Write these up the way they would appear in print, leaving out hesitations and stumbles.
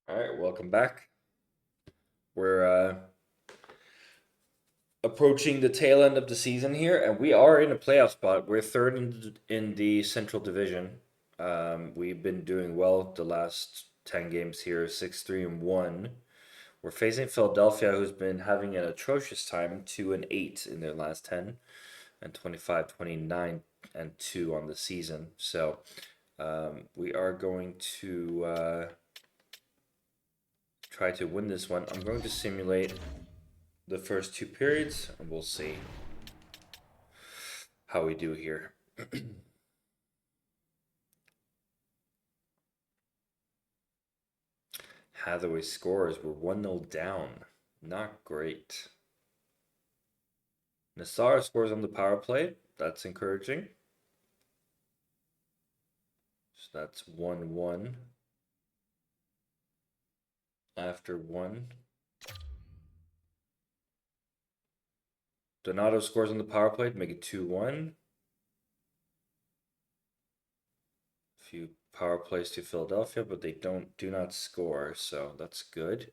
All right, welcome back. We're approaching the tail end of the season here, and we are in a playoff spot. We're third in the Central Division. We've been doing well the last 10 games here, 6-3-1. We're facing Philadelphia, who's been having an atrocious time, 2-8 in their last 10, and 25-29-2 on the season. So we are going to try to win this one. I'm going to simulate the first two periods, and we'll see how we do here. Hathaway scores. We're 1-0 down. Not great. Nassar scores on the power play. That's encouraging. So that's 1-1 after 1. Donato scores on the power play to make it 2-1. A few power plays to Philadelphia, but they do not score, so that's good.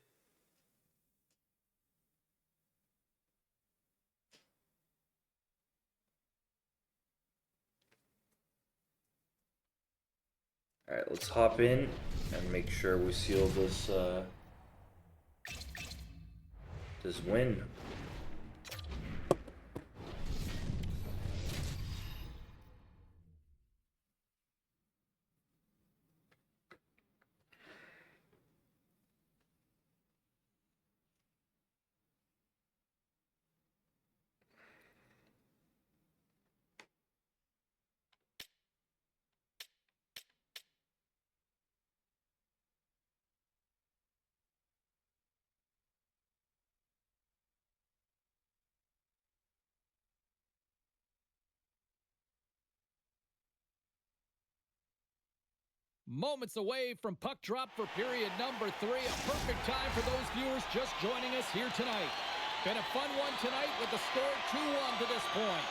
All right, let's hop in and make sure we seal this this win. Moments away from puck drop for period number 3. A perfect time for those viewers just joining us here tonight. Been a fun one tonight with the score 2-1 to this point.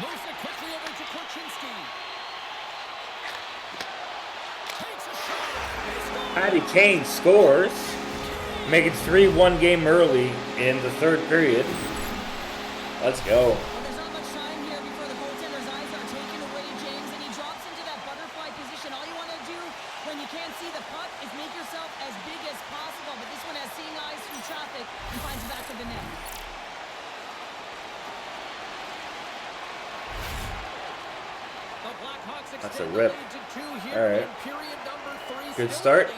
Moves it quickly over to Korchinski. Takes a shot. Patty Kane scores, making 3-1 game early in the third period. Let's go. That's a rip. All right. Good start.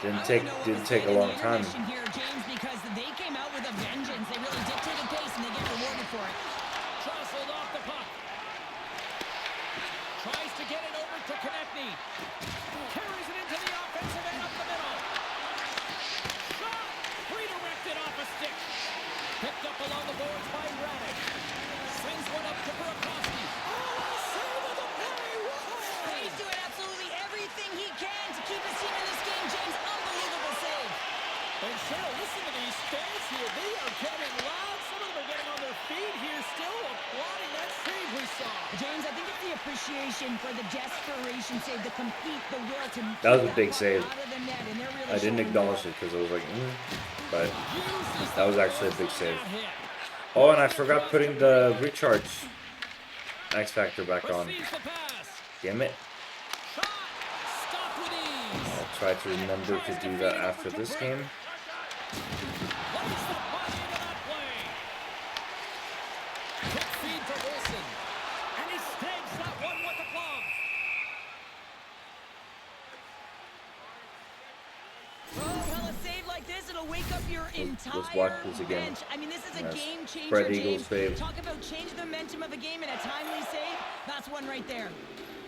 Didn't take a long time. Because they came out with a vengeance. They really dictated pace and they get rewarded for it. Jostled off the puck. Tries to get it over to Konechny. Carries it into the offensive end up the middle. Shot! Redirected off a stick. Picked up along the boards by Radek. Sends one up to Burakovsky. He's doing absolutely everything he can to keep his team in this game, James. Unbelievable save. And Cheryl, listen to these fans here. They are getting loud. Some of them are getting on their feet here, still applauding that save we saw. James, I think it's the appreciation for the desperation save, the compete, the will to that was a big save. Out of the net, and they're really I didn't acknowledge it because I was like, but that was actually a big save. Oh, and I forgot putting the recharge X Factor back on. Damn it. I'll try to remember to do that after this game. Let's watch this again. Bench. I mean, this is a game changer, Fred Eagles save. Talk about change the momentum of a game and a timely save. That's one right there.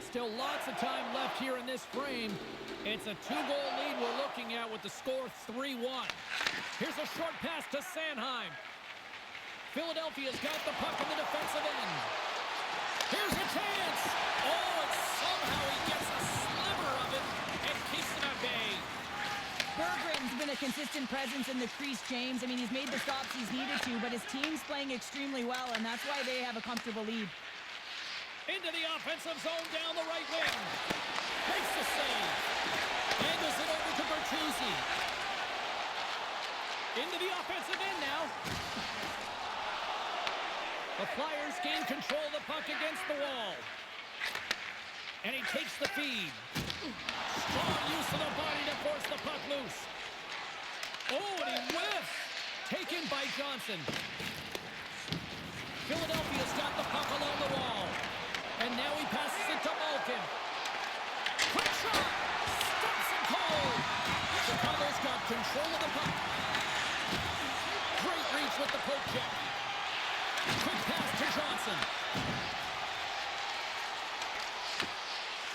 Still lots of time left here in this frame. It's a 2-goal lead we're looking at with the score 3-1. Here's a short pass to Sanheim. Philadelphia's got the puck in the defensive end. Here's a chance. Oh, and somehow he gets a sliver of it and keeps it at bay. Berggren's been a consistent presence in the crease, James. I mean, he's made the stops he's needed to, but his team's playing extremely well, and that's why they have a comfortable lead. Into the offensive zone down the right wing. Makes And he takes the feed. Strong use of the body to force the puck loose. Oh, and he whiffs. Taken by Johnson. Philadelphia's got the puck along the wall. And now he passes it to Malkin. Quick shot. Stops him cold. Chicago's got control of the puck. Great reach with the poke check. Quick pass to Johnson.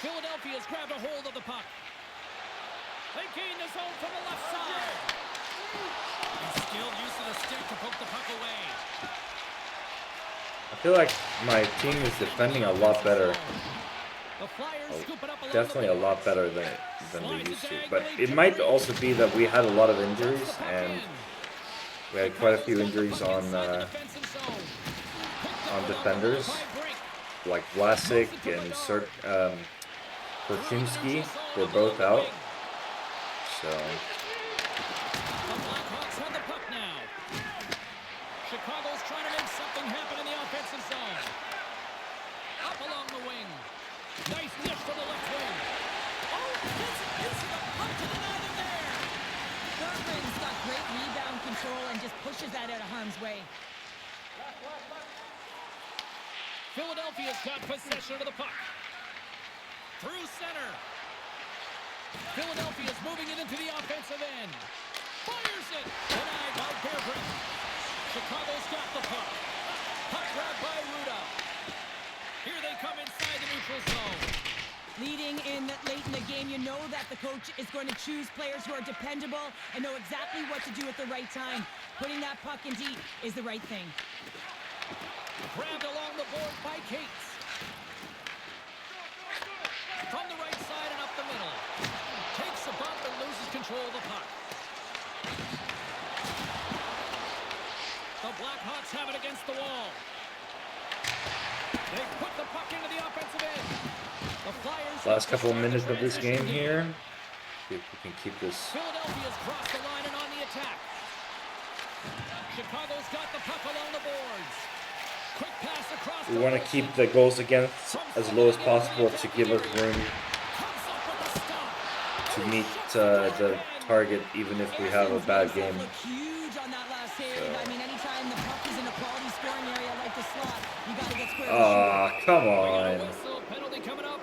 Philadelphia's grabbed a hold of the puck. They gain the zone from the left side. And still use of the stick to poke the puck away. I feel like my team is defending a lot better. The Flyers scoop it up along Definitely the a lot better than they used to. But it might also be that we had a lot of injuries, and we had quite a few injuries on defenders, like Vlasic and Korchinski. They're both out. So The Blackhawks have the puck now. Chicago's trying to make something happen in the offensive zone. Up along the wing. Nice dish from the left wing. Oh, gets it into the puck to the net in there. Bergman's got great rebound control and just pushes that out of harm's way. Philadelphia's got possession of the puck. Through center. Philadelphia's moving it into the offensive end. Fires it. Denied by Bearbrick. Chicago's got the puck. Puck grabbed by Ruda. Here they come inside the neutral zone. Leading in late in the game, you know that the coach is going to choose players who are dependable and know exactly what to do at the right time. Putting that puck in deep is the right thing. Grabbed along the board by Cates. From the right side and up the middle. Takes a bump and loses control of the puck. The Blackhawks have it against the wall. They put the puck into the offensive end. The Flyers... last couple of minutes of this game here. See if we can keep this. Philadelphia's crossed the line and on the attack. Chicago's got the puck along the boards. Quick pass across. We want to keep the goals against as low as possible to give us room to meet the target, even if we have a bad game. Huge on that last save. I mean, anytime the puck is in a quality scoring area like the slot, you got to get square. Come We got a on. whistle, penalty coming up.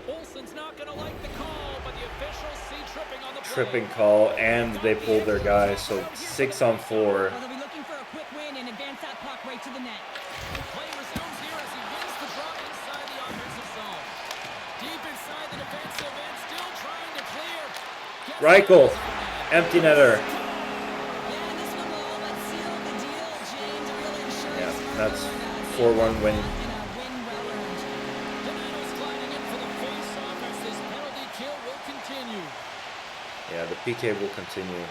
Olsen's not going to like the call, but the officials see tripping on the play. Tripping call, and they pulled their guy, so 6-on-4. Well, they'll be looking for a quick win and advance that puck right to the net. The play resumes here as he wins the draw inside the offensive zone. Deep inside the defensive end, still trying to clear. Reichel, empty netter. Yeah, and this one will all seal the deal, James. Real insurance. Yeah, that's 4-1 win. And a win well earned. Donato's sliding in for the face-off as this penalty kill will continue. Yeah, the PK will continue.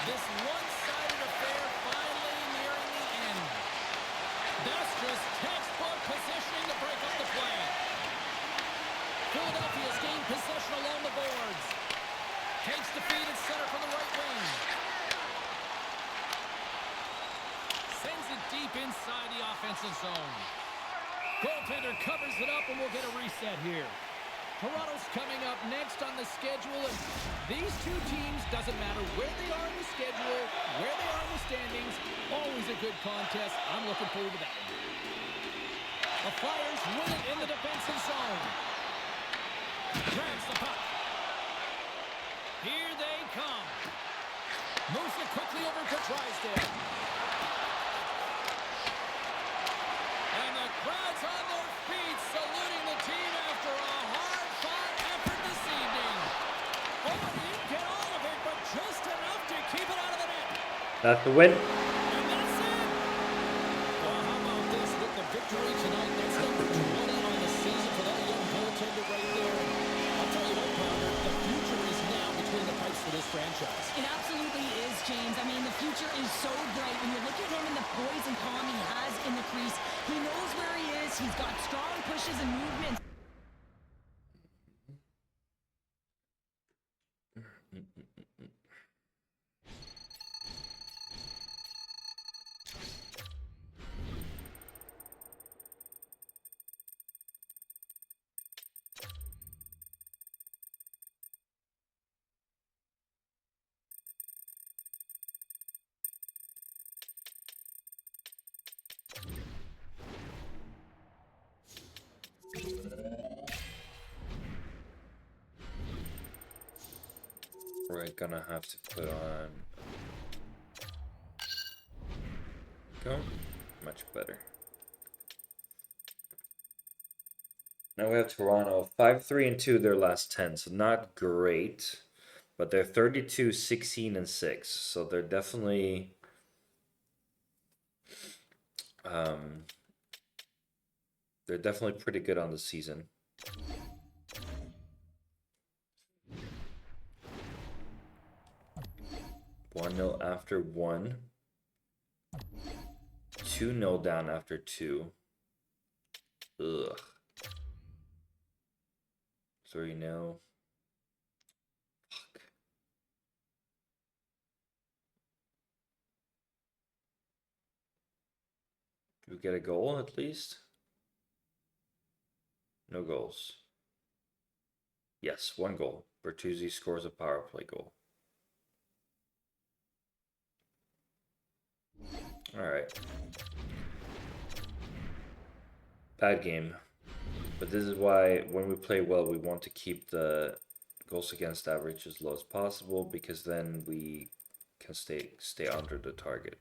This one-sided affair finally nearing the end. That's just textbook positioning to break up the play. Philadelphia's gained possession along the boards. Takes the feed at center from the right wing. Sends it deep inside the offensive zone. Goaltender covers it up and we'll get a reset here. Toronto's coming up next on the schedule, and these two teams, doesn't matter where they are in the schedule, where they are in the standings, always a good contest. I'm looking forward to that one. The Flyers win it in the defensive zone. Grabs the puck. Here they come. Moves it quickly over to Drysdale. And the crowd's on their feet, saluting the team after a hard-fought effort this evening. Oh, he didn't get all of it, but just enough to keep it out of the net. That's the win. And that's it. Well, how about this with the victory tonight? That's number 20 on the season for that young goaltender right there. I'll tell you what, Pounder, the future is now between the pipes for this franchise. It absolutely is, James. I mean, the future is so bright. When you look at him and the poise and calm he has in the crease, he knows where he is. He's got strong pushes and movements. We're gonna have to put on. Go. Much better. Now we have Toronto 5-3-2 their last 10, so not great, but they're 32, 16, and 6, so they're definitely pretty good on the season. 1-0 after 1. 2-0 down after 2. Ugh. 3-0. Fuck. Do we get a goal at least? No goals. Yes, 1 goal. Bertuzzi scores a power play goal. Alright. Bad game. But this is why when we play well, we want to keep the goals against average as low as possible, because then we can stay under the target.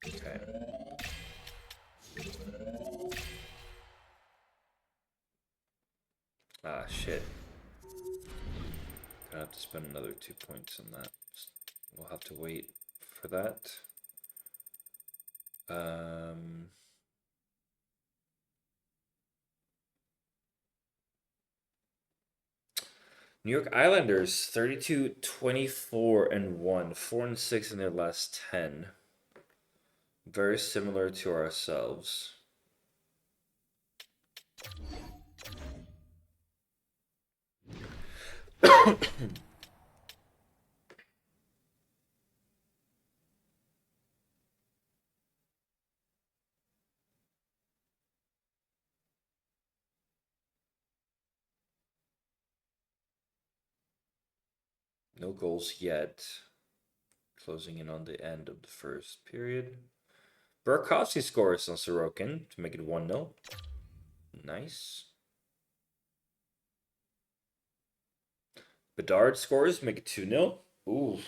Okay. Ah, shit. Gonna have to spend another 2 points on that. We'll have to wait for that. New York Islanders 32, 24, and 1, 4 and 6 in their last 10. Very similar to ourselves. No goals yet. Closing in on the end of the first period. Burakovsky scores on Sorokin to make it 1-0. Nice. Bedard scores, make it 2-0. Ooh.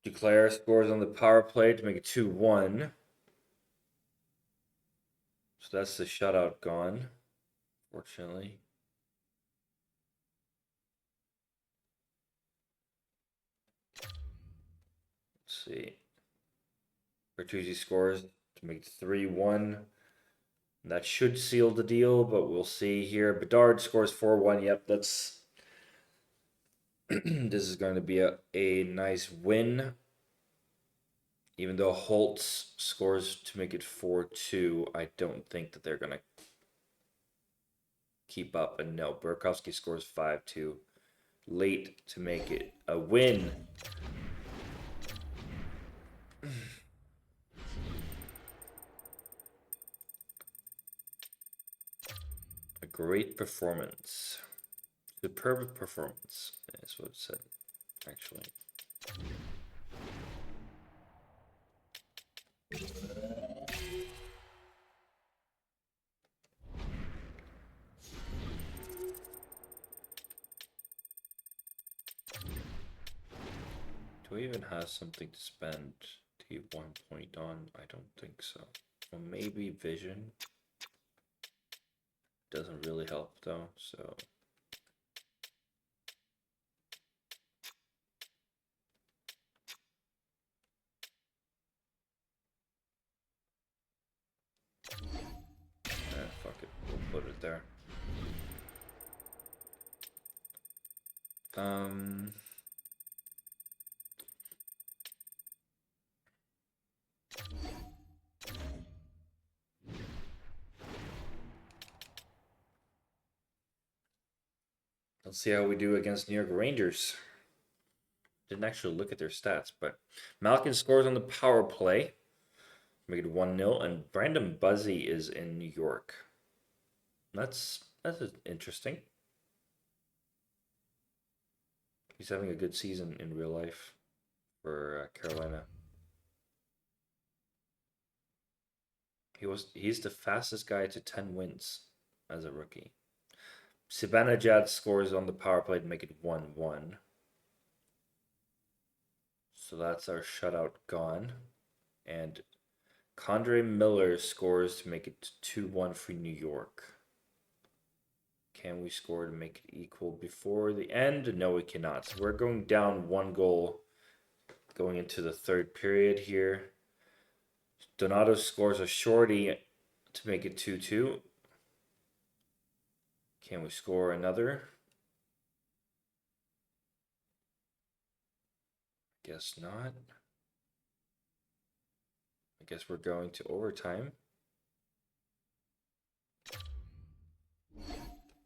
Duclair scores on the power play to make it 2-1. So that's the shutout gone, fortunately. Let's see. Bertuzzi scores to make it 3-1. That should seal the deal, but we'll see here. Bedard scores 4-1. Yep, that's... This is going to be a nice win. Even though Holtz scores to make it 4-2, I don't think that they're going to keep up. And no, Burakovsky scores 5-2. Late to make it a win. A great performance. Superb performance. That's what it said, actually. Do we even have something to spend to get 1 point on? I don't think so. Well, maybe vision. Doesn't really help though, so. Fuck it, we'll put it there. Let's see how we do against New York Rangers. Didn't actually look at their stats, but Malkin scores on the power play. Make it 1-0, and Brandon Buzzy is in New York. That's interesting. He's having a good season in real life. for Carolina. He's the fastest guy to 10 wins as a rookie. Zibanejad scores on the power play to make it 1-1. So that's our shutout gone. And Condre Miller scores to make it 2-1 for New York. Can we score to make it equal before the end? No, we cannot. So we're going down 1 goal going into the third period here. Donato scores a shorty to make it 2-2. Can we score another? Guess not. I guess we're going to overtime.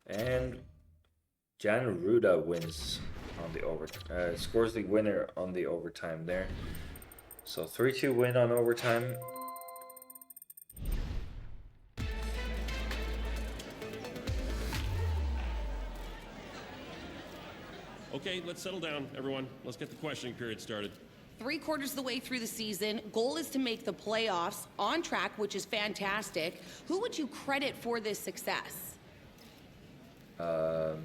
And Jan Ruda wins on the scores the winner on the overtime there. So 3-2 win on overtime. Okay, let's settle down, everyone. Let's get the questioning period started. 3/4 of the way through the season, goal is to make the playoffs, on track, which is fantastic. Who would you credit for this success? I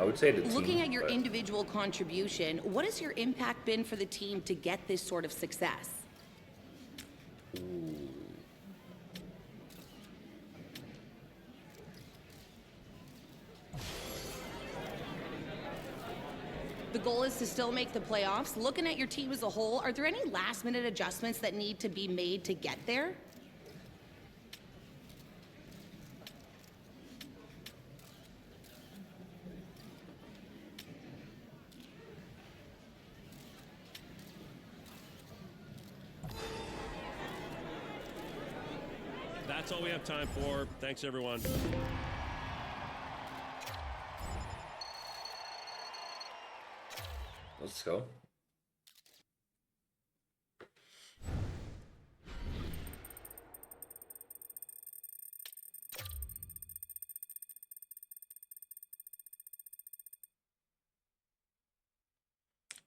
would say the team. Looking at your individual contribution, what has your impact been for the team to get this sort of success? The goal is to still make the playoffs. Looking at your team as a whole, are there any last-minute adjustments that need to be made to get there? That's all we have time for. Thanks, everyone. Let's go.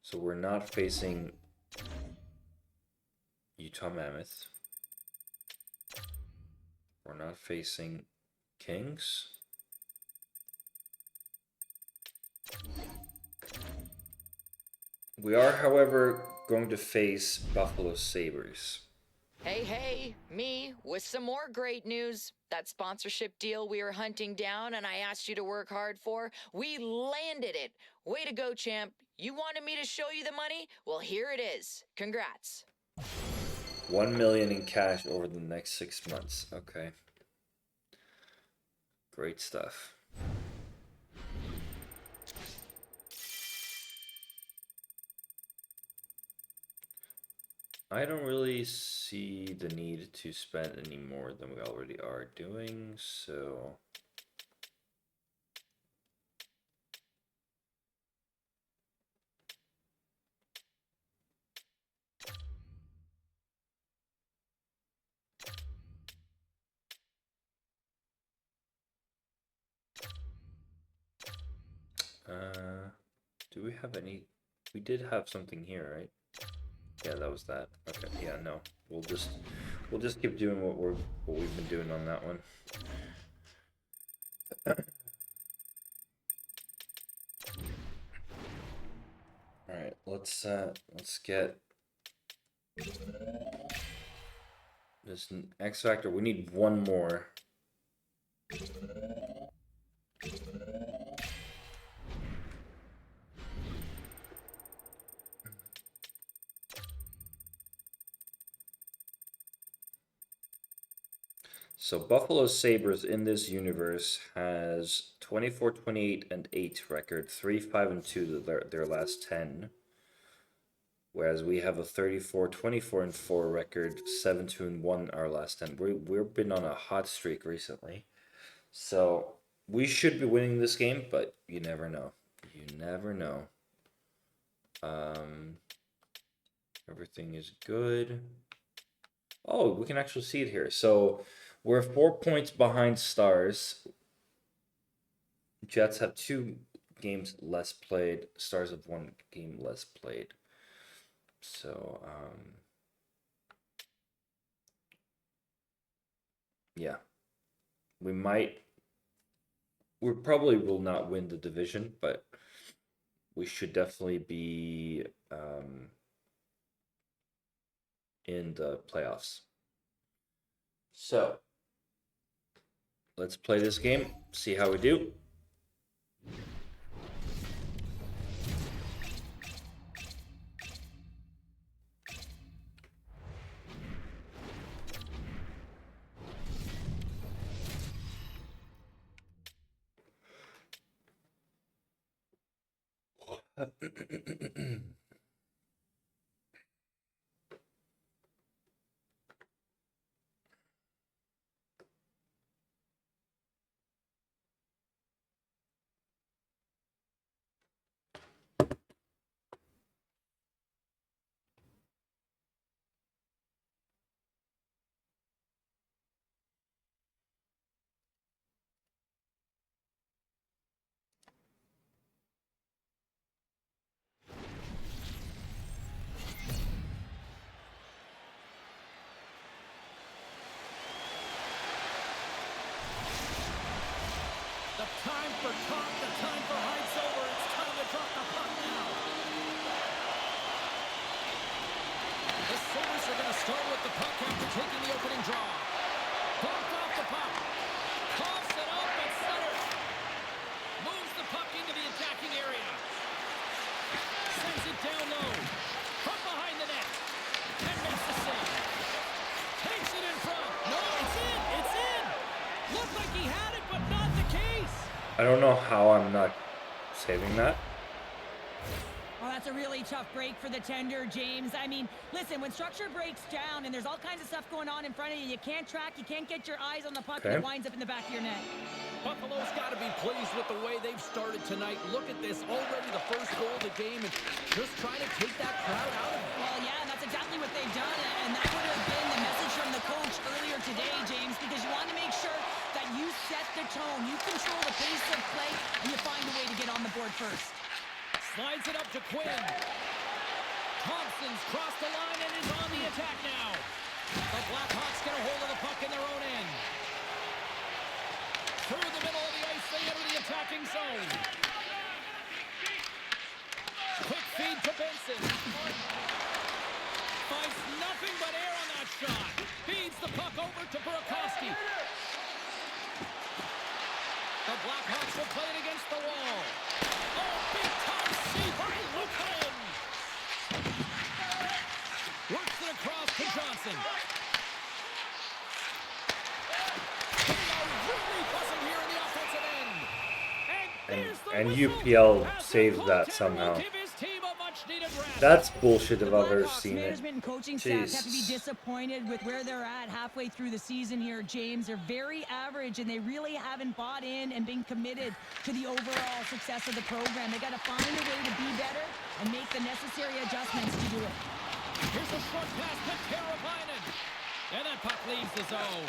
So we're not facing Utah Mammoth. We're not facing Kings. We are, however, going to face Buffalo Sabres. Hey, me with some more great news. That sponsorship deal we were hunting down and I asked you to work hard for, we landed it. Way to go, champ. You wanted me to show you the money? Well, here it is. Congrats. 1 million in cash over the next 6 months. Okay. Great stuff. I don't really see the need to spend any more than we already are doing, so do we have any? We did have something here, right? Yeah, that was that. Okay, yeah, no. We'll just keep doing what we've been doing on that one. All right, let's get this X Factor. We need one more. So Buffalo Sabres in this universe has 24, 28, and 8 record, 3, 5, and 2 their last 10. Whereas we have a 34, 24, and 4 record, 7, 2, and 1 our last 10. We've been on a hot streak recently. So we should be winning this game, but you never know. You never know. Everything is good. Oh, we can actually see it here. So we're 4 points behind Stars. Jets have 2 games less played. Stars have 1 game less played. So, yeah. We probably will not win the division, but we should definitely be in the playoffs. So, let's play this game, see how we do. The time for talk, the time for heights over. It's time to drop the puck now. The Sabres are going to start with the puck after taking the opening draw. Blocked off the puck. Toss it up at center. Moves the puck into the attacking area. Sends it down low. From behind the net. And makes the save. Takes it in front. No, it's in. It's in. Looked like he had it, but not the case. I don't know how I'm not saving that. Oh, that's a really tough break for the tender, James. I mean, listen, when structure breaks down and there's all kinds of stuff going on in front of you, you can't track, you can't get your eyes on the puck, and it winds up in the back of your net. Buffalo's got to be pleased with the way they've started tonight. Look at this, already the first goal of the game, and just trying to take that crowd out of it. Well, yeah, that's exactly what they've done, and that would have been the message from the coach earlier today, James, because you want to make sure that you set the tone, you control the pace of play, and you find a way to get on the board first. Slides it up to Quinn. Thompson's crossed the line and is on the attack now. The Blackhawks get a hold of the puck in their own end. Through the middle of the ice, they enter the attacking zone. Quick feed to Benson. Finds nothing but air on that shot. Feeds the puck over to Burakovsky. The Blackhawks will play it against the wall. Oh, big time save by Lucan. Works it across to Johnson. They are really buzzing here in the offensive end. And there's the And whistle. UPL As the saves that goaltender somehow. will give his team a much-needed rest. That's bullshit if I've ever Blackhawks seen it. management and coaching staff have to be Jesus. disappointed with where they're at halfway through the season here, James. They're very average, and they really haven't bought in and been committed to the overall success of the program. They got to find a way to be better and make the necessary adjustments to do it. Here's a short pass to Teravainen. And that puck leaves the zone.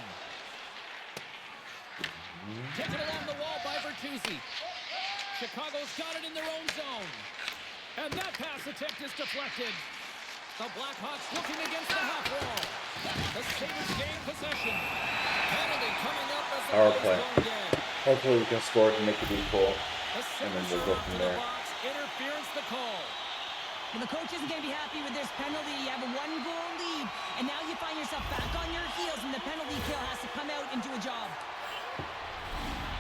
Taken along the wall by Bertuzzi. Chicago's got it in their own zone. And that pass attempt is deflected. The Blackhawks looking against the half wall. The Sabres gain possession. Penalty coming up as the Power ball's play. going dead. Hopefully we can score to make it equal. The And then Sabres we'll are go off from to the there. box. Interference the call. Well, the coach isn't going to be happy with this penalty. You have a 1-goal lead, and now you find yourself back on your heels, and the penalty kill has to come out and do a job.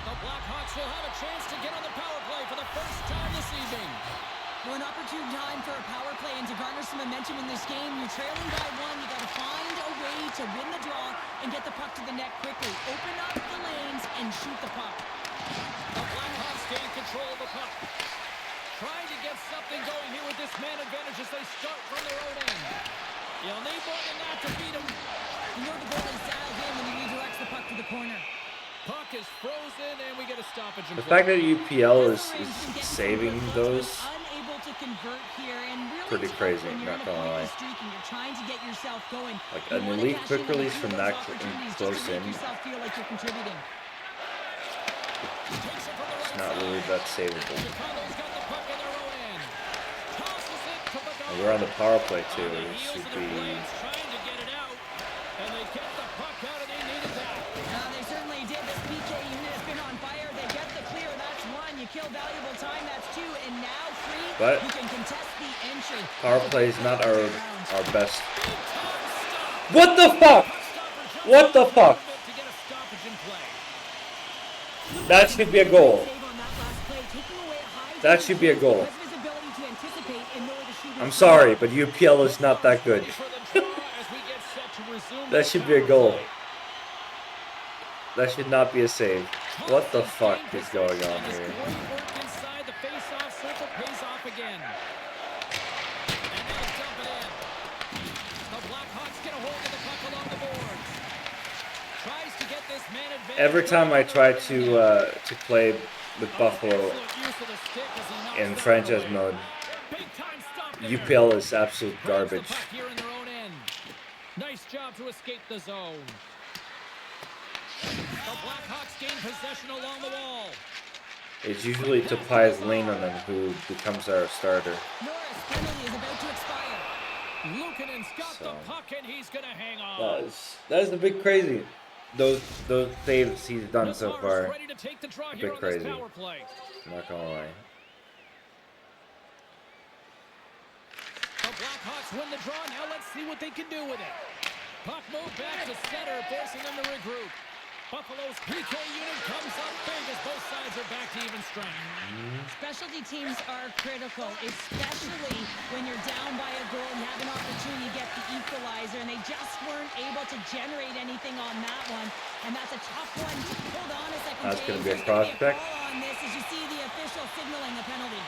The Blackhawks will have a chance to get on the power play for the first time this evening. Well, an opportune time for a power play and to garner some momentum in this game. You're trailing by 1. You got to find a way to win the draw and get the puck to the net quickly. Open up the lanes and shoot the puck. The Blackhawks gain control of the puck. Trying to get something going here with this man advantage as they start from their own end. You'll need more than that to beat him. You know the goalie's dialed in when he redirects the puck to the corner. Puck is frozen and we get a stoppage. The fact that UPL is saving those, Unable to convert here, and really pretty tough crazy, when you're not in a gonna lie. pointless streak and you're trying to get yourself going. like You an wanna elite cash quick in on a release few from of those that opportunities just close to make in. yourself feel like you're contributing. Takes it from the It's right not side. really that savable. Chicago's got the puck in their own end. Tosses it to And Bedard. we're on the power play too. On the It heels should of their be. blades, trying to get it out. And they get the puck out, and they needed that. They certainly did. This PK unit has been on fire. They get the clear. That's one. You kill valuable time. That's two. And now three. But you can contest the entry. power play is not our best. Big time stop. What the fuck? Puck stopper jumps What the on fuck? movement to get a stoppage in play. That should be a goal. Save on that last play, taking away a high That should be a goal. because of his ability to anticipate and know the shooter's I'm sorry, but UPL is not that good. Ready for the draw as we get set to resume That the should be a power goal. play. That should not be a save. What the fuck is going on His here? great work inside the face-off circle pays off again. And now dump it in. The Blackhawks get a hold of the puck along the boards. Tries to get this man advantage. Every time I try to play with Buffalo Excellent use of the stick as he knocks in that franchise away. mode, Big time stop there. UPL is absolute Grabs the garbage. puck here in their own end. Nice job to escape the zone. The Blackhawks gain possession along the wall. It's usually Tapai's Leinonen who becomes our starter. Norris penalty is about to expire. Luukkonen's got the So. puck and he's going to hang on. That is a bit crazy. Those saves he's done so Navarro's far. ready to take the draw A here bit on crazy. this power play. I'm not gonna lie. The Blackhawks win the draw. Now let's see what they can do with it. Puck move back to center, forcing them to regroup. Buffalo's PK unit comes up big as both sides are back to even strength. Specialty teams are critical, especially when you're down by a goal and you have an opportunity to get the equalizer, and they just weren't able to generate anything on that one. And that's a tough one. Hold on a second, That's James. gonna be a There's gonna prospect. call on this as you see the official signaling a penalty.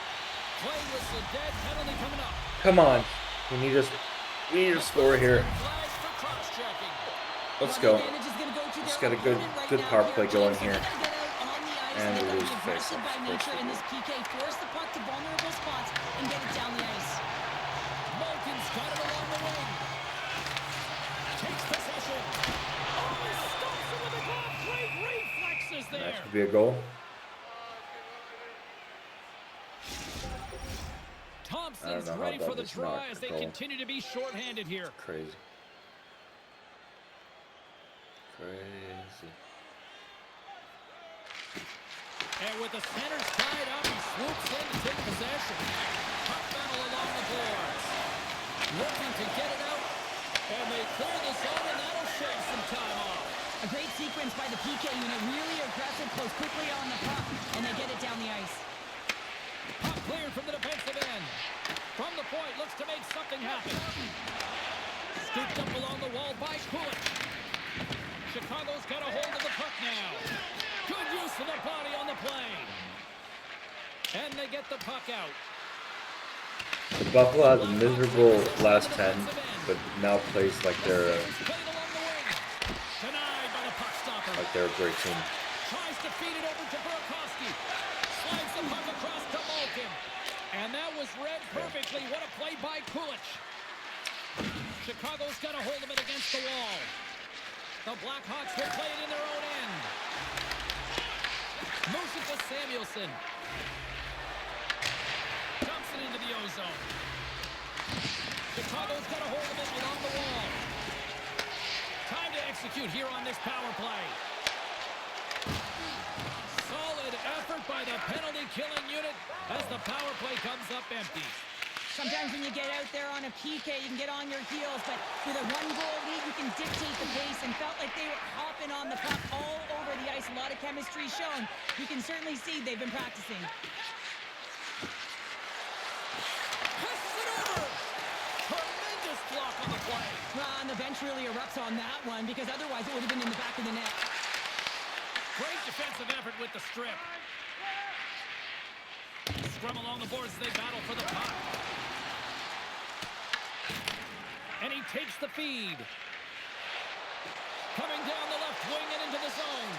Play whistle dead, penalty coming up. Come on, we need to score here. Flags for cross-checking. Let's go. The advantage is gonna go to Just their got a good opponent right now power here, play James. going They here. gotta get out on the ice, And they we gotta lose be the aggressive faceoff, by of course nature we in do. this PK, force the puck to vulnerable spots and get it down the ice. Malkin's got it along the wing. Takes possession. Oh, stops it with a glove. Great reflexes That there. should be a goal. Thompson's know how ready that for the is draw not as a they goal. continue to be shorthanded here. Crazy. Crazy. And with the centers tied up, he swoops in to take possession. Puck battle along the boards. Looking to get it out. And they clear the zone, and that'll shave some time off. A great sequence by the PK unit, really aggressive, close quickly on the puck, and they get it down the ice. Puck cleared from the defensive end. From the point, looks to make something happen. Scooped up along the wall by Kulik. Chicago's got a hold of the puck now. Good use of the body on the play. And they get the puck out. Buffalo has a miserable last 10, but now plays like they're Played along the wing. Denied by the puck stopper. a great team. Tries to feed it over to Burakovsky. Slides the puck across to Malkin. And that was read perfectly. What a play by Kulich. Chicago's got a hold of it against the wall. The Blackhawks will play it in their own end. Moves it to Samuelson. Dumps it into the ozone. Chicago's got a hold of it along the wall. Time to execute here on this power play. Solid effort by the penalty-killing unit as the power play comes up empty. Sometimes when you get out there on a PK, you can get on your heels, but with a one-goal lead, you can dictate the pace, and felt like they were hopping on the puck all over the ice. A lot of chemistry shown. You can certainly see they've been practicing. Passes it over. Tremendous block on the play. And the bench really erupts on that one, because otherwise it would have been in the back of the net. Great defensive effort with the strip. Scrum along the boards as they battle for the puck. And he takes the feed. Coming down the left wing and into the zone.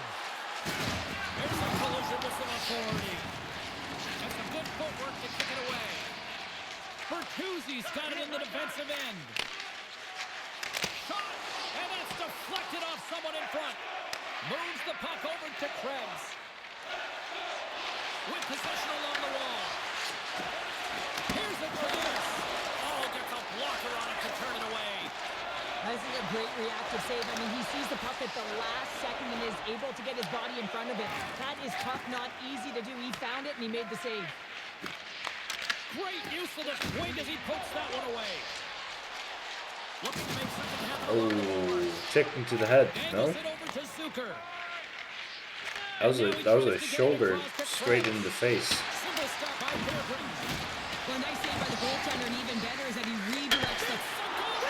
There's a collision with some authority. And some good footwork to kick it away. Bertuzzi's got it in the defensive end. Shot! And that's deflected off someone in front. Moves the puck over to Krebs. With possession along the wall. Here's a chance. Oh, gets a blocker on it to turn it away. This is a great reactive save. I mean, he sees the puck at the last second and is able to get his body in front of it. That is tough, not easy to do. He found it and he made the save. Great use of the swing as he puts that one away. Looking to make something happen. Oh, checked into the head. No, Angles it over to Zucker. that was a shoulder straight in the face. Simple stop by Fairbrand. Well, a nice save by the goaltender, and even better is that he redirects the...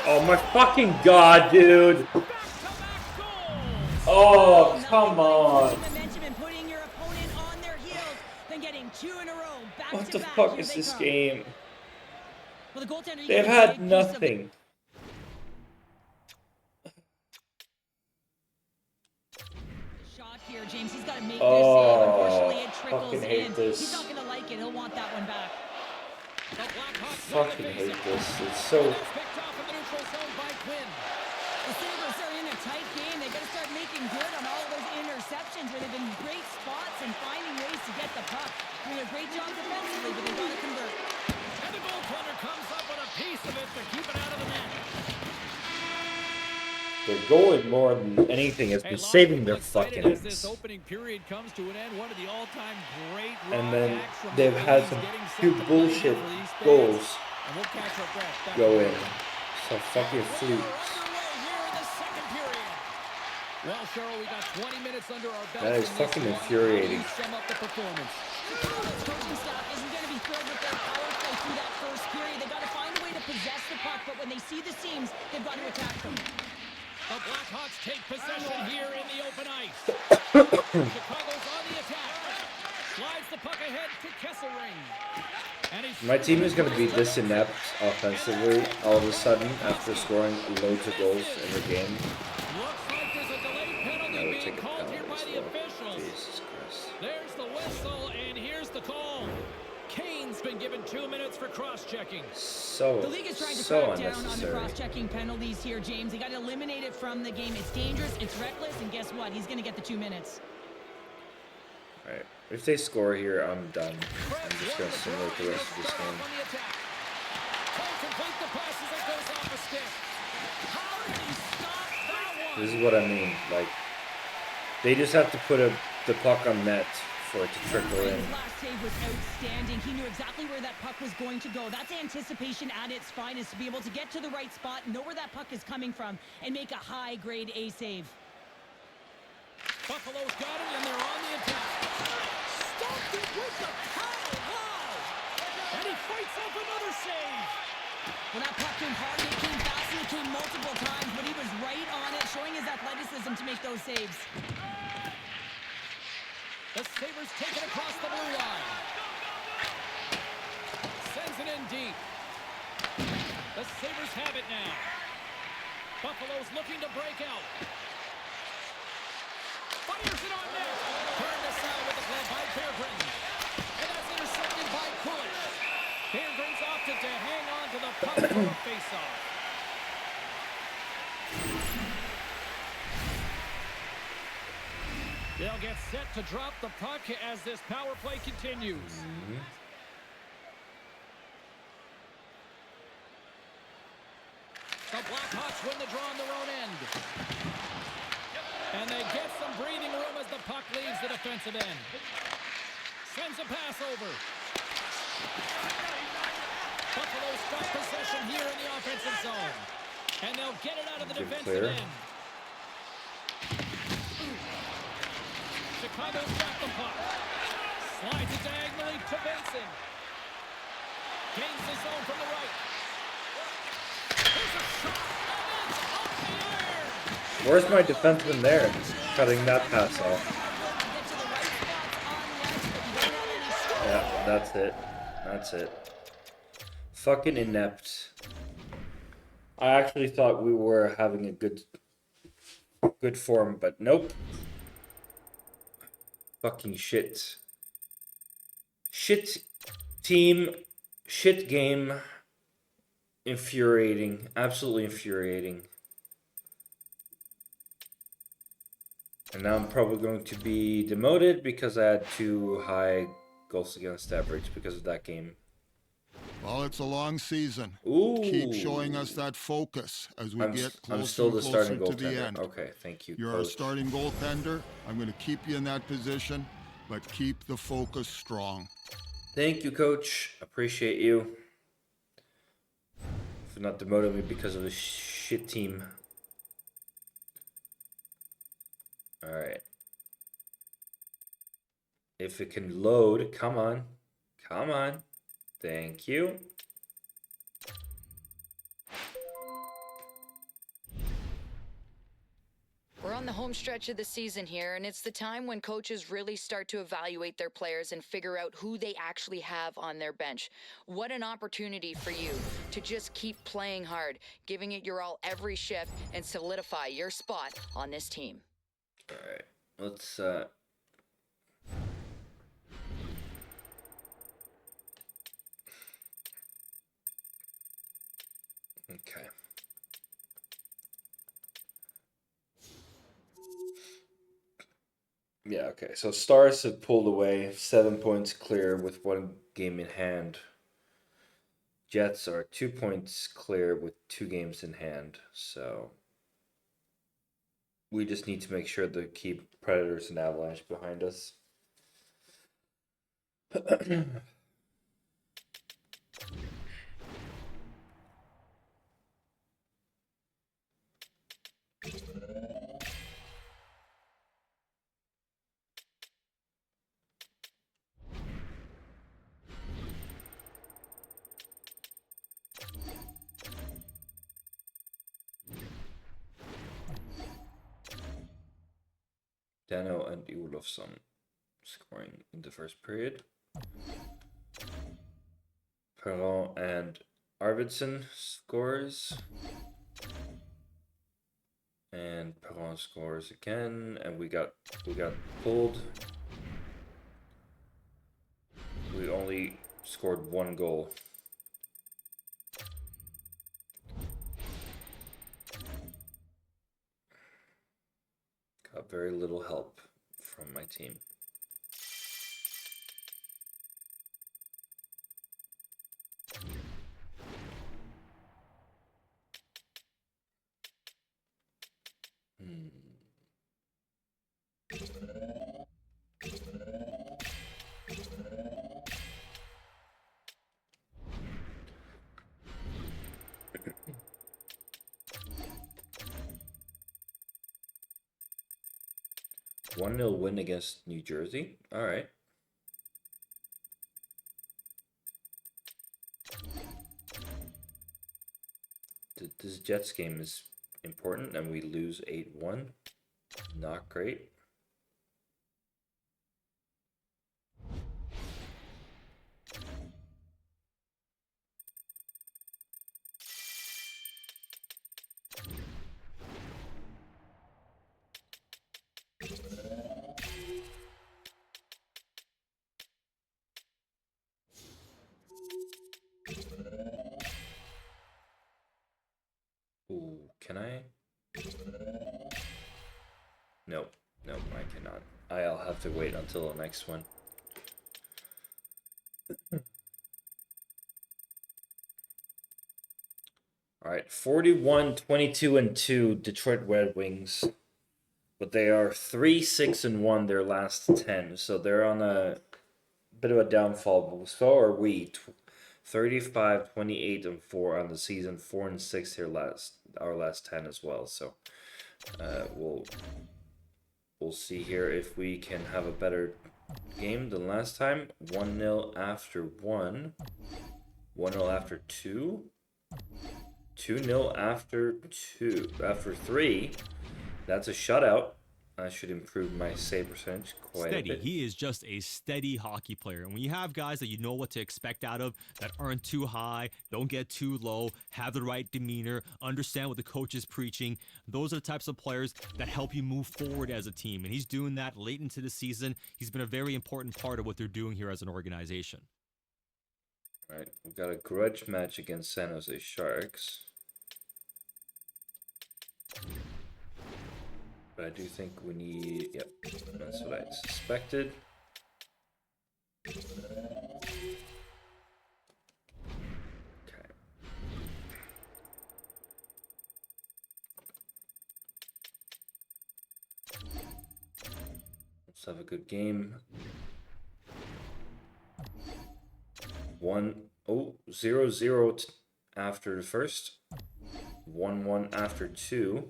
Oh my fucking god, dude! Back-to-back goals. Oh, come on! Momentum and putting your opponent on their heels, then getting 2 in a row, back What to the back. fuck Here is they this come. game? Well, the goaltender, They've had nothing. Shot here, James. He's got to make this Oh, save. Unfortunately, it trickles fucking hate in. this. He's not going to like it. He'll want that one back. The Blackhawks Fucking hate this. It's so... That's picked off in the neutral zone by Quinn. The Sabres are in a tight game. They got to start making good on all of those interceptions where they've been great spots and finding ways to get the puck. Doing a great job defensively, but they've got to convert. And the goaltender comes up with a piece of it to keep it out of the net. Their goal more than anything has been saving their fucking As this ass. opening period comes to an end, one of the all-time great And raw then acts from they've the had Blues some getting set few to play bullshit for these fans. goals And we'll catch our breath. Back go to in. So fucking We're flukes. underway here in the second period. Well, Cheryl, we got 20 minutes under our belt. That is in this fucking one. infuriating. How do you sum up the performance? Chicago's coaching staff isn't going to be thrilled with their power play through that first period. They've got to find a way to possess the puck, but when they see the seams, they've got to attack them. The Blackhawks take possession here in the open ice. Chicago's on the attack. Slides the puck ahead to Kesselring. And he's My team is going to be this inept offensively all of a sudden after scoring loads of goals in the game. looks like there's a delayed penalty I would being take a called here penalty by as the well. officials. Jesus Christ. There's the whistle, and here's the call. Kane's been given 2 minutes for cross-checking. The league is trying to So crack down on the unnecessary. cross-checking penalties here, James. They got to eliminate it from the game. It's dangerous, it's reckless, and guess what? He's going to get the 2 minutes. Alright, if they score here, I'm done. I'm just going to simulate the rest of this game. On the attack. Can't complete the pass as it goes off a stick. How did he stop that one? This is what I mean. Like, they just have to put the puck on net for it to trickle in. His last save was outstanding. He knew exactly where that puck was going to go. That's anticipation at its finest, to be able to get to the right spot, know where that puck is coming from, and make a high-grade A save. Buffalo's got it, and they're on the attack. Stopped it with the power. And he fights up another save. Well, that puck came hard, and it came fast, and it came multiple times, but he was right on it, showing his athleticism to make those saves. The Sabres take it across the blue line. Sends it in deep. The Sabres have it now. Buffalo's looking to break out. Fires it on net. Turned aside with the glove by Fairbrand. And that's intercepted by Kulich. Fairbrand's opted to hang on to the puck for a face-off. They'll get set to drop the puck as this power play continues. The Blackhawks win the draw on their own end. And they get some breathing room as the puck leaves the defensive end. Sends a pass over. Buffalo's got possession here in the offensive zone. And they'll get it out of the Good defensive clear. end. Chicago's got the puck. Slides it diagonally to Benson. Gains the zone from the right. Here's a shot, and it's off the iron. Where's my defenseman there? Cutting that pass off. Yeah, that's it. That's it. Fucking inept. I actually thought we were having a good form, but nope. Fucking shit. Shit team. Shit game. Infuriating. Absolutely infuriating. And now I'm probably going to be demoted because I had too high goals against average because of that game. Well, it's a long season. Ooh. Keep showing us that focus as we get I'm closer still and the closer starting to the goaltender. end. Okay, thank you, You're coach. our starting goaltender. I'm going to keep you in that position, but keep the focus strong. Thank you, coach. Appreciate you for not demoting me because of a shit team. All right. If it can load, come on. Come on. Thank you. We're on the home stretch of the season here, and it's the time when coaches really start to evaluate their players and figure out who they actually have on their bench. What an opportunity for you to just keep playing hard, giving it your all every shift, and solidify your spot on this team. All right. Let's okay. Yeah, okay. So Stars have pulled away, 7 points clear with 1 game in hand. Jets are 2 points clear with 2 games in hand. So we just need to make sure to keep Predators and Avalanche behind us. Dano and Olofsson scoring in the first period. Perron and Arvidsson scores. And Perron scores again, and we got pulled. We only scored 1 goal. Got very little help from my team. One 0 win against New Jersey. All right. This Jets game is important, and we lose 8-1. Not great. Ooh, can I? Nope, nope, I cannot. I'll have to wait until the next one. All right, 41-22-2 Detroit Red Wings. But they are 3-6-1 their last 10. So they're on a bit of a downfall, but so are we. 35-28-4 on the season, 4-6 here our last 10 as well. So we'll see here if we can have a better game than last time. 1-0 after 1. 1-0 after 2. 2-0 after 2. After 3. That's a shutout. I should improve my save percentage quite a bit. He is just a steady hockey player. And when you have guys that you know what to expect out of, that aren't too high, don't get too low, have the right demeanor, understand what the coach is preaching, those are the types of players that help you move forward as a team. And he's doing that late into the season. He's been a very important part of what they're doing here as an organization. All right, we've got a grudge match against San Jose Sharks. But I do think we need, yep, that's what I suspected. Okay. Let's have a good game. 0-0 after the first. 1-1 after 2.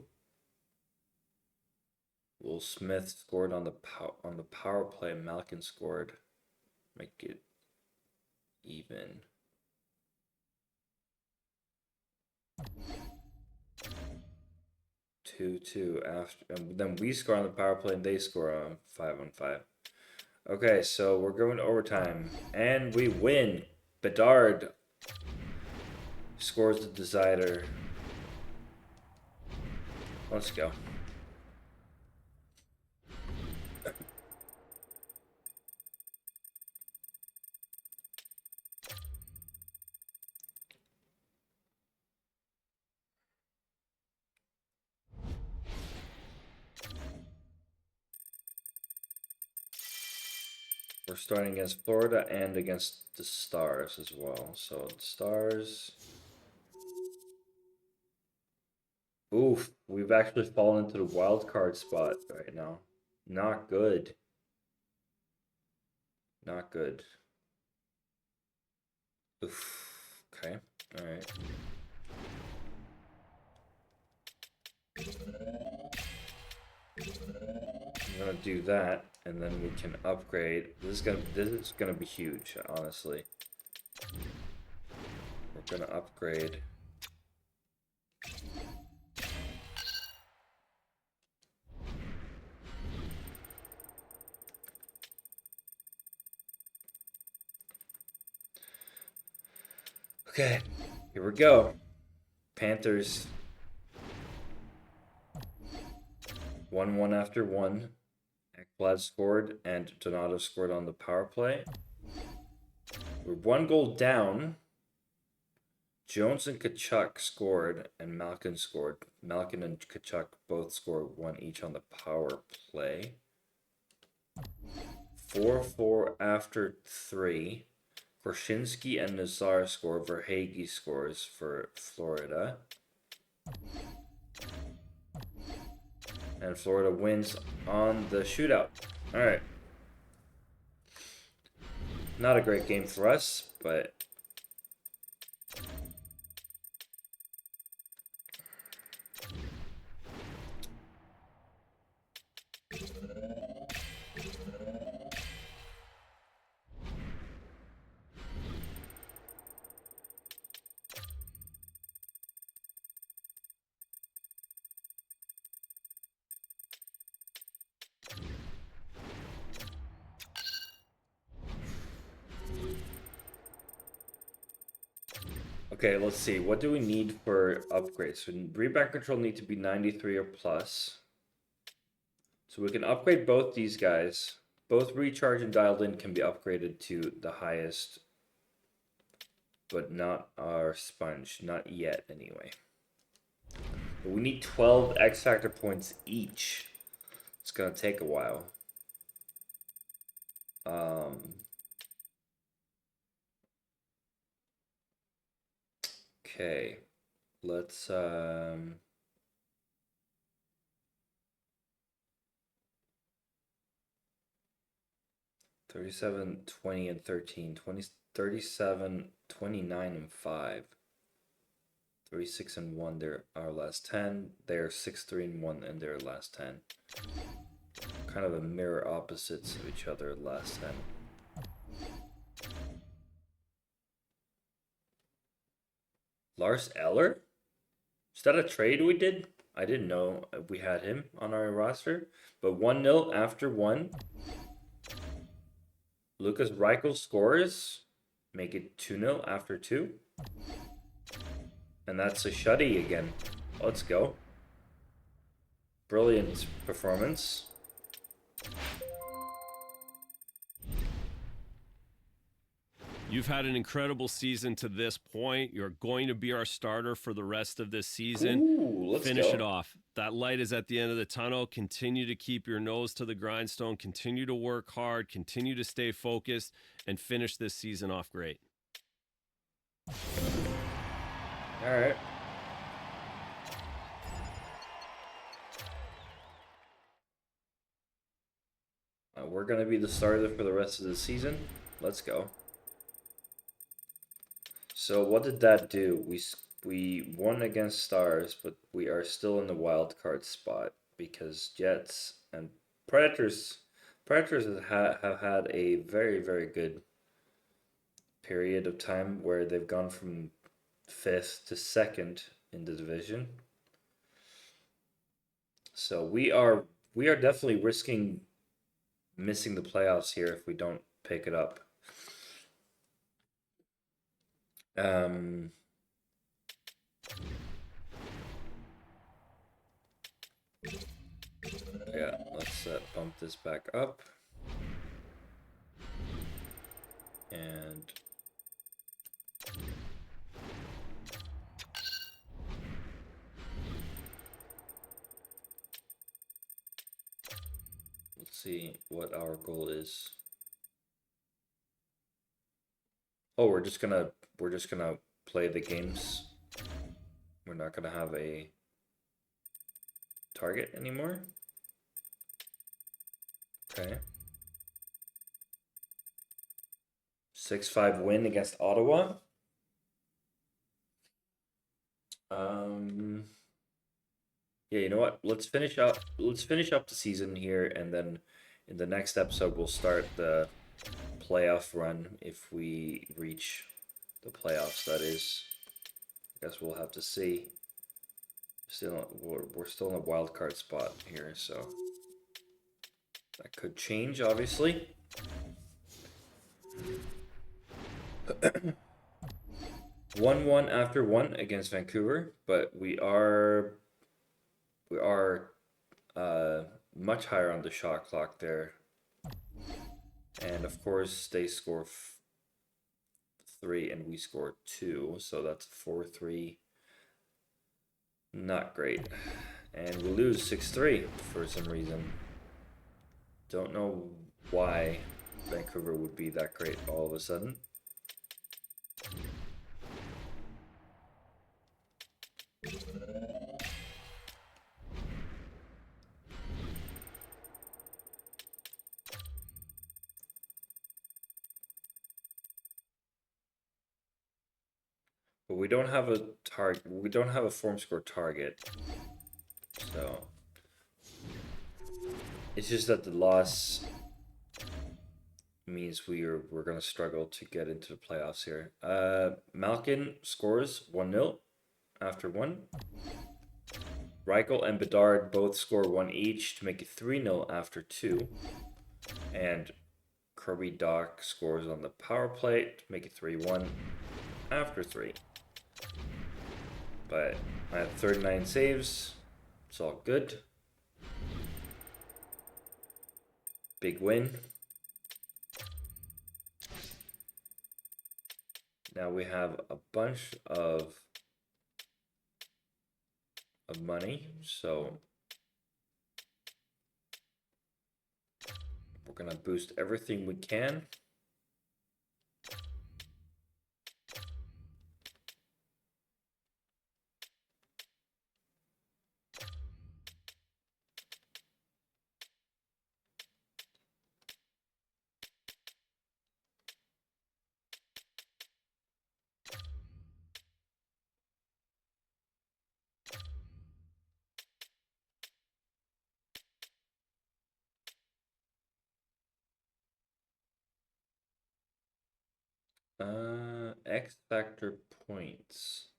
Will Smith scored on the power play. Malkin scored. Make it even. 2-2 after, and then we score on the power play and they score on 5-on-5. Okay, so we're going to overtime and we win. Bedard scores the decider. Let's go. We're starting against Florida and against the Stars as well. So the Stars. Oof, we've actually fallen into the wild card spot right now. Not good. Not good. Oof. Okay. All right. I'm gonna do that, and then we can upgrade. This is gonna be huge, honestly. We're gonna upgrade. Okay, here we go. Panthers. 1-1 after 1. Ekblad scored and Donato scored on the power play. We're 1 goal down. Jones and Kachuk scored and Malkin scored. Malkin and Kachuk both scored 1 each on the power play. 4-4 after 3. Korshinsky and Nazar score. Verhage scores for Florida. And Florida wins on the shootout. All right. Not a great game for us, but okay, let's see. What do we need for upgrades? So rebound control need to be 93 or plus. So we can upgrade both these guys. Both recharge and dialed in can be upgraded to the highest, but not our sponge. Not yet, anyway. But we need 12 X Factor points each. It's gonna take a while. Okay, let's 37, 20, and 13. 20, 37, 29, and 5. 36 and 1, they're our last 10. They're 6, 3, and 1, and their last 10. Kind of a mirror opposites of each other, last 10. Lars Eller? Is that a trade we did? I didn't know we had him on our roster. But 1-0 after 1. Lucas Reichel scores. Make it 2-0 after 2. And that's a shutty again. Let's go. Brilliant performance. You've had an incredible season to this point. You're going to be our starter for the rest of this season. Ooh, let's Finish go. it off. That light is at the end of the tunnel. Continue to keep your nose to the grindstone. Continue to work hard. Continue to stay focused and finish this season off great. All right. We're going to be the starter for the rest of the season. Let's go. So what did that do? We won against Stars, but we are still in the wild card spot because Jets and Predators have had a very, very good period of time where they've gone from 5th to 2nd in the division. So we are definitely risking missing the playoffs here if we don't pick it up. Yeah, let's bump this back up. And let's see what our goal is. Oh, we're just gonna play the games. We're not gonna have a target anymore. Okay. 6-5 win against Ottawa. Yeah, you know what? Let's finish up the season here, and then in the next episode we'll start the playoff run if we reach the playoffs, that is. I guess we'll have to see. We're still in a wild card spot here, so that could change, obviously. 1-1 after 1 against Vancouver, but we are much higher on the shot clock there. And of course they score 3 and we score 2, so that's 4-3. Not great. And we lose 6-3 for some reason. Don't know why Vancouver would be that great all of a sudden. But we don't have a target. We don't have a form score target. So it's just that the loss means we're gonna struggle to get into the playoffs here. Malkin scores 1-0 after 1. Reichel and Bedard both score 1 each to make it 3-0 after 2. And Kirby Doc scores on the power play to make it 3-1 after 3. But I have 39 saves. It's all good. Big win. Now we have a bunch of money, so we're gonna boost everything we can. X Factor points.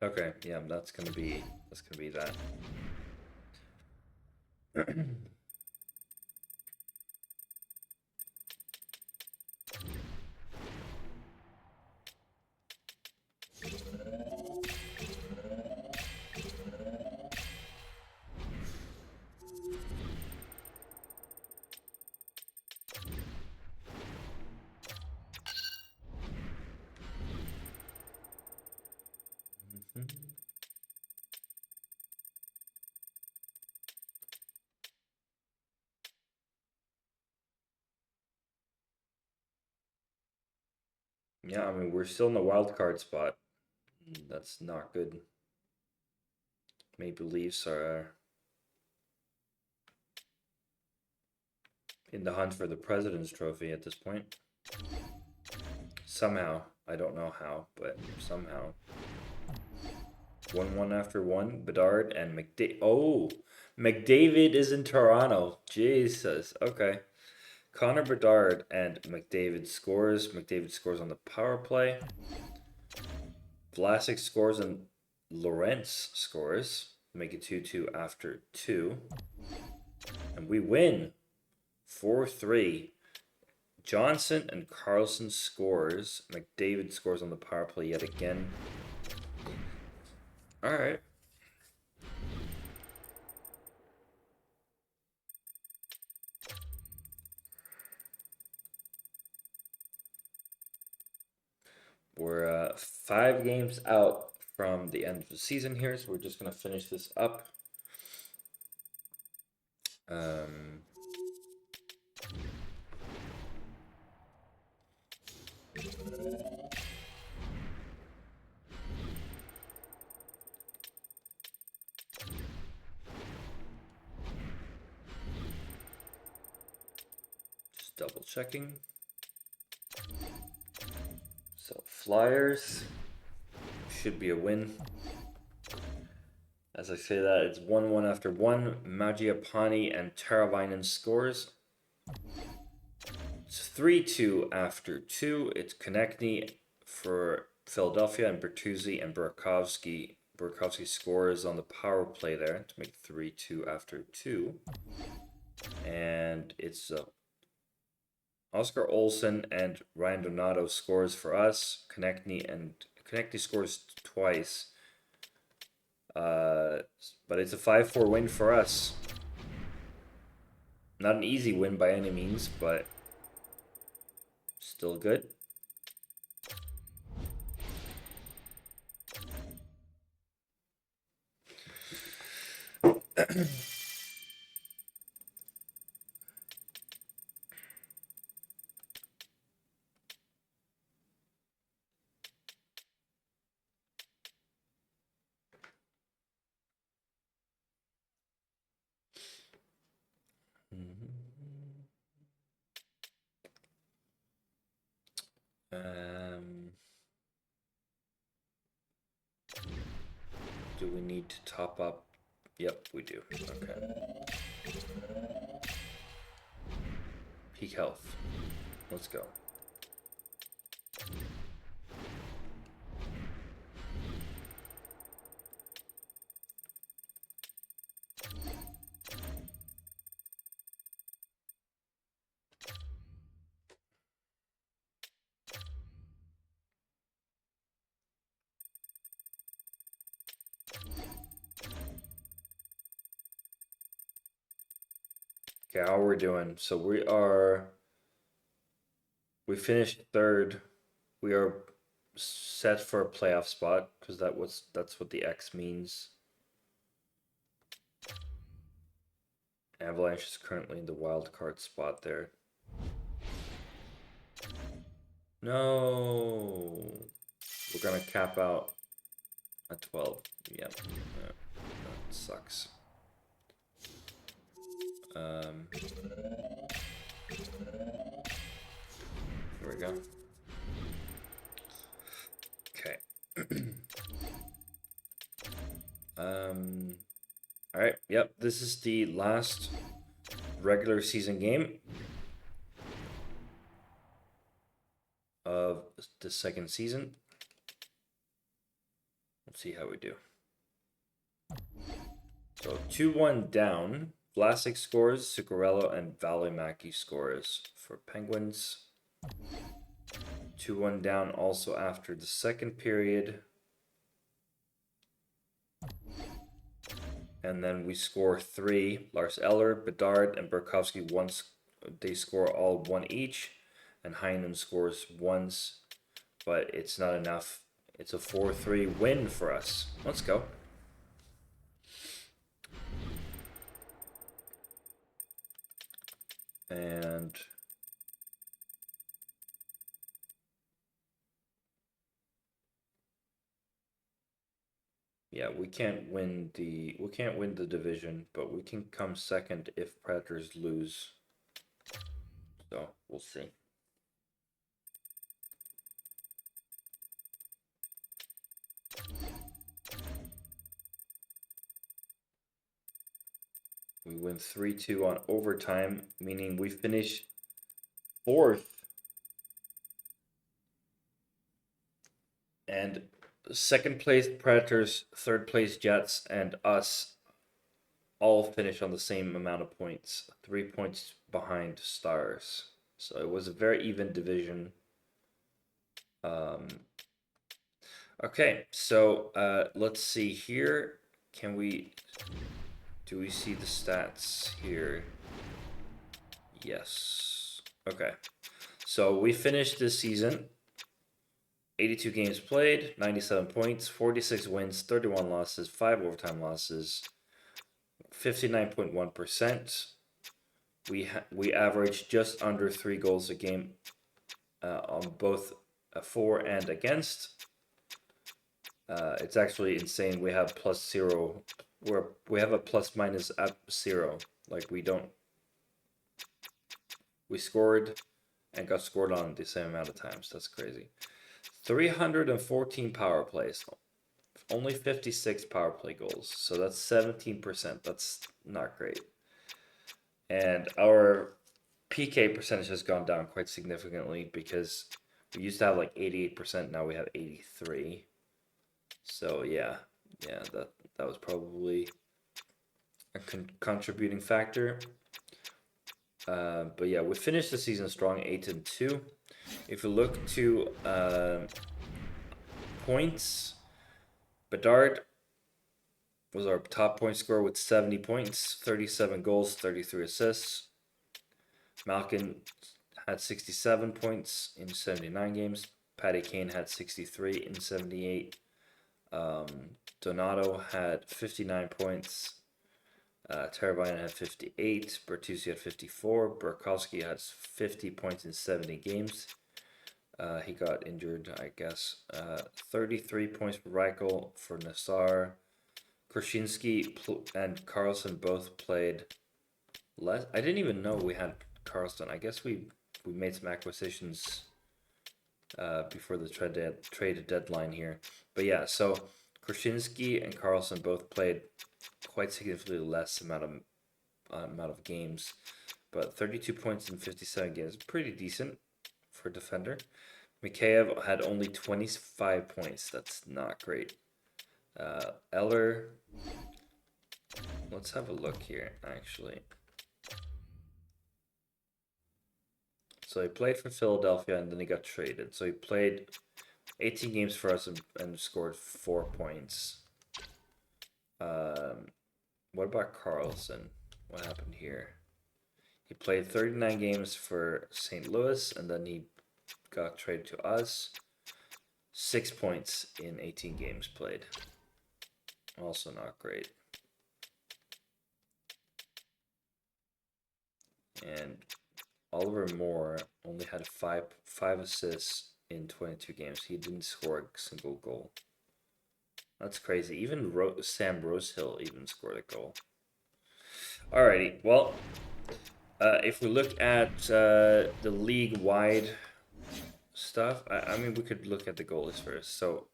Okay, yeah, that's gonna be that. Yeah, I mean, we're still in the wild card spot. That's not good. Maple Leafs are in the hunt for the President's Trophy at this point. Somehow. I don't know how, but somehow. 1-1 after 1. Bedard and McDavid. Oh! McDavid is in Toronto. Jesus. Okay. Connor Bedard and McDavid scores. McDavid scores on the power play. Vlasic scores and Lawrence scores. Make it 2-2 after 2. And we win 4-3. Johnson and Carlson scores. McDavid scores on the power play yet again. All right. We're 5 games out from the end of the season here, so we're just going to finish this up. Just double checking. So Flyers should be a win. As I say that, it's 1-1 after 1. Mangiapane and Taravainen scores. It's 3-2 after 2. It's Konechny for Philadelphia and Bertuzzi and Burakovsky. Burakovsky scores on the power play there to make 3-2 after 2. And it's Oscar Olsen and Ryan Donato scores for us. Konechny scores twice. But it's a 5-4 win for us. Not an easy win by any means, but still good. Do we need to top up? Yep, we do. Okay. Peak health. Let's go. Okay, how we're doing? So we finished 3rd. We are set for a playoff spot because that's what the X means. Avalanche is currently in the wild card spot there. No, we're gonna cap out at 12. Yep, that sucks. Here we go. Okay. All right. Yep. This is the last regular season game of the second season. Let's see how we do. So 2-1 down. Vlasic scores, Zuccarello and Valimaki scores for Penguins. 2-1 down also after the second period. And then we score 3. Lars Eller, Bedard, and Burakovsky once they score all 1 each. And Heinen scores once, but it's not enough. It's a 4-3 win for us. Let's go. And yeah, we can't win the division, but we can come second if Predators lose. So we'll see. We win 3-2 on overtime, meaning we finish 4th. And second place Predators, third place Jets, and us all finish on the same amount of points. 3 points behind Stars. So it was a very even division. Okay, so let's see here. Do we see the stats here? Yes. Okay. So we finished this season. 82 games played, 97 points, 46 wins, 31 losses, 5 overtime losses, 59.1%. We averaged just under 3 goals a game on both for and against. It's actually insane. We have +0. We have a plus minus at 0. Like we scored and got scored on the same amount of times. That's crazy. 314 power plays. Only 56 power play goals. So that's 17%. That's not great. And our PK percentage has gone down quite significantly because we used to have like 88%. Now we have 83. So yeah, that was probably a contributing factor. But yeah, we finished the season strong, 8-2. If we look to points, Bedard was our top point scorer with 70 points, 37 goals, 33 assists. Malkin had 67 points in 79 games. Patty Kane had 63 in 78. Donato had 59 points. Teravainen had 58. Bertuzzi had 54. Burakovsky had 50 points in 70 games. He got injured, I guess. 33 points for Reichel, for Nassar. Krasinski and Carlson both played less. I didn't even know we had Carlson. I guess we made some acquisitions before the trade deadline here. But yeah, so Krasinski and Carlson both played quite significantly less amount of games, but 32 points in 57 games, pretty decent for a defender. Mikheyev had only 25 points. That's not great. Eller, let's have a look here, actually. So he played for Philadelphia and then he got traded. So he played 18 games for us and scored 4 points. What about Carlson? What happened here? He played 39 games for St. Louis and then he got traded to us. 6 points in 18 games played. Also not great. And Oliver Moore only had five assists in 22 games. He didn't score a single goal. That's crazy. Even Sam Rosehill even scored a goal. Alrighty, well, if we look at the league-wide stuff, I mean, we could look at the goalies first. So,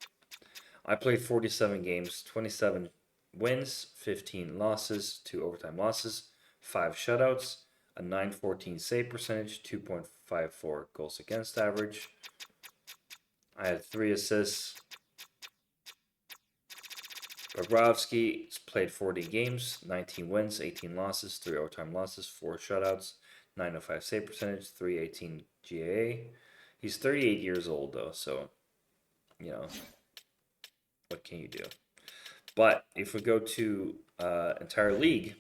I played 47 games, 27 wins, 15 losses, 2 overtime losses, 5 shutouts, a .914 save percentage, 2.54 goals against average. I had 3 assists. Bobrovsky's played 40 games, 19 wins, 18 losses, 3 overtime losses, 4 shutouts, 905 save percentage, 318 GAA. He's 38 years old though, so you know, what can you do? But if we go to entire league,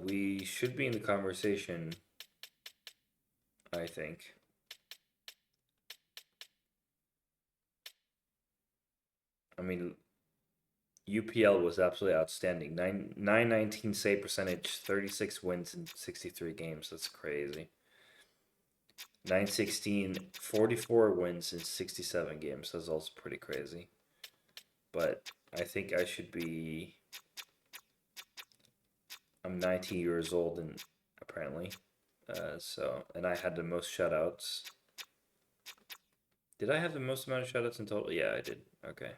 we should be in the conversation, I think. I mean, UPL was absolutely outstanding. 919 save percentage, 36 wins in 63 games. That's crazy. 916, 44 wins in 67 games. That's also pretty crazy. But I think I should be. I'm 19 years old, and apparently. And I had the most shutouts. Did I have the most amount of shutouts in total? Yeah, I did. Okay.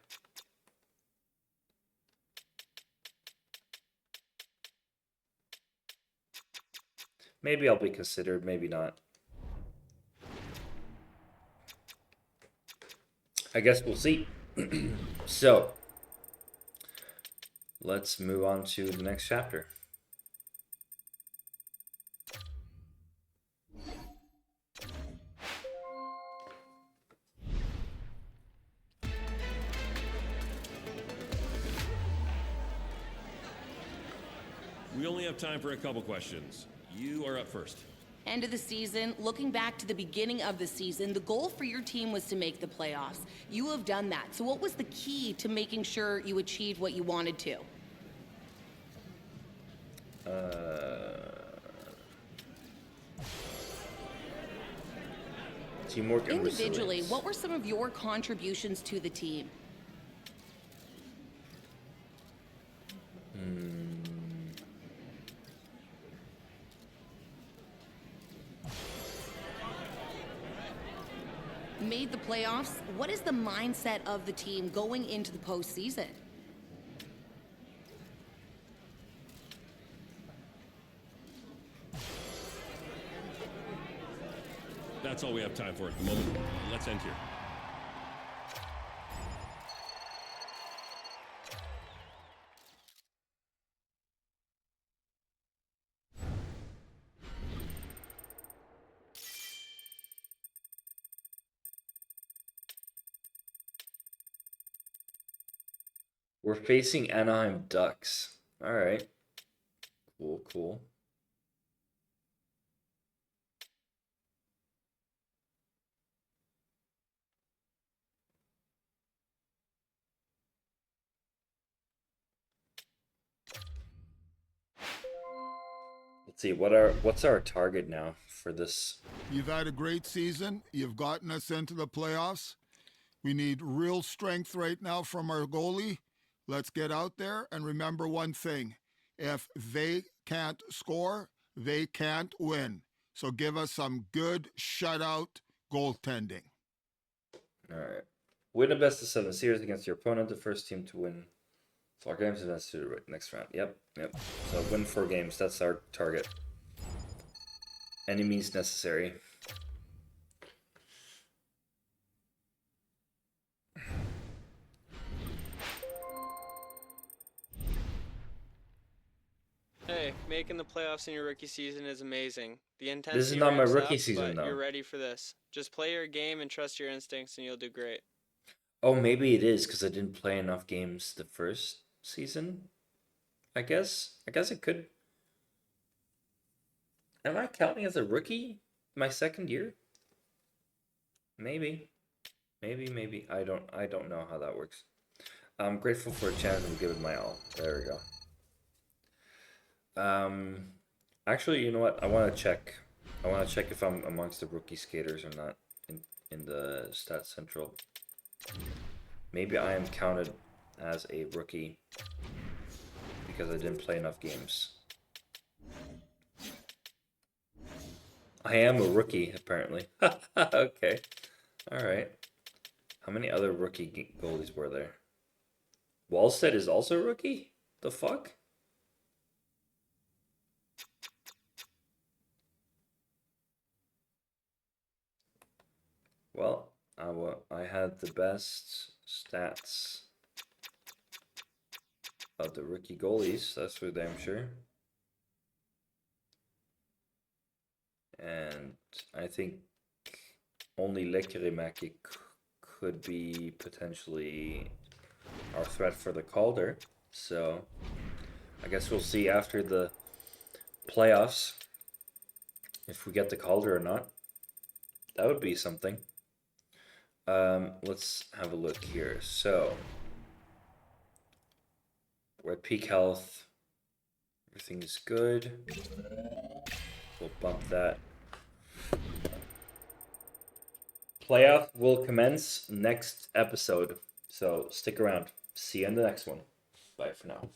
Maybe I'll be considered, maybe not. I guess we'll see. So, let's move on to the next chapter. We only have time for a couple questions. You are up first. End of the season, looking back to the beginning of the season, the goal for your team was to make the playoffs. You have done that. So what was the key to making sure you achieved what you wanted to? Teamwork and Individually, resilience. what were some of your contributions to the team? Made the playoffs. What is the mindset of the team going into the postseason? That's all we have time for at the moment. Let's end here. We're facing Anaheim Ducks. All right. Cool. Let's see, what's our target now for this? You've had a great season. You've gotten us into the playoffs. We need real strength right now from our goalie. Let's get out there and remember one thing. If they can't score, they can't win. So give us some good shutout goaltending. All right. Win a best of 7 series against your opponent, the first team to win 4 games advance to the next round. Yep. So win 4 games, that's our target. Any means necessary. Hey, making the playoffs in your rookie season is amazing. The intensity This is not my ramps rookie up, season, but though. you're ready for this. Just play your game and trust your instincts and you'll do great. Oh, maybe it is because I didn't play enough games the first season. I guess it could. Am I counting as a rookie my second year? Maybe. I don't know how that works. I'm grateful for a chance to give it my all. There we go. Actually, you know what? I want to check. I want to check if I'm amongst the rookie skaters or not in the Stats Central. Maybe I am counted as a rookie because I didn't play enough games. I am a rookie, apparently. Okay. Alright. How many other rookie goalies were there? Wallstead is also a rookie? The fuck? Well, I had the best stats of the rookie goalies, that's for damn sure. And I think only Lekkerimäki could be potentially our threat for the Calder. So I guess we'll see after the playoffs if we get the Calder or not. That would be something. Let's have a look here. So we're at peak health. Everything is good. We'll bump that. Playoff will commence next episode. So stick around. See you in the next one. Bye for now.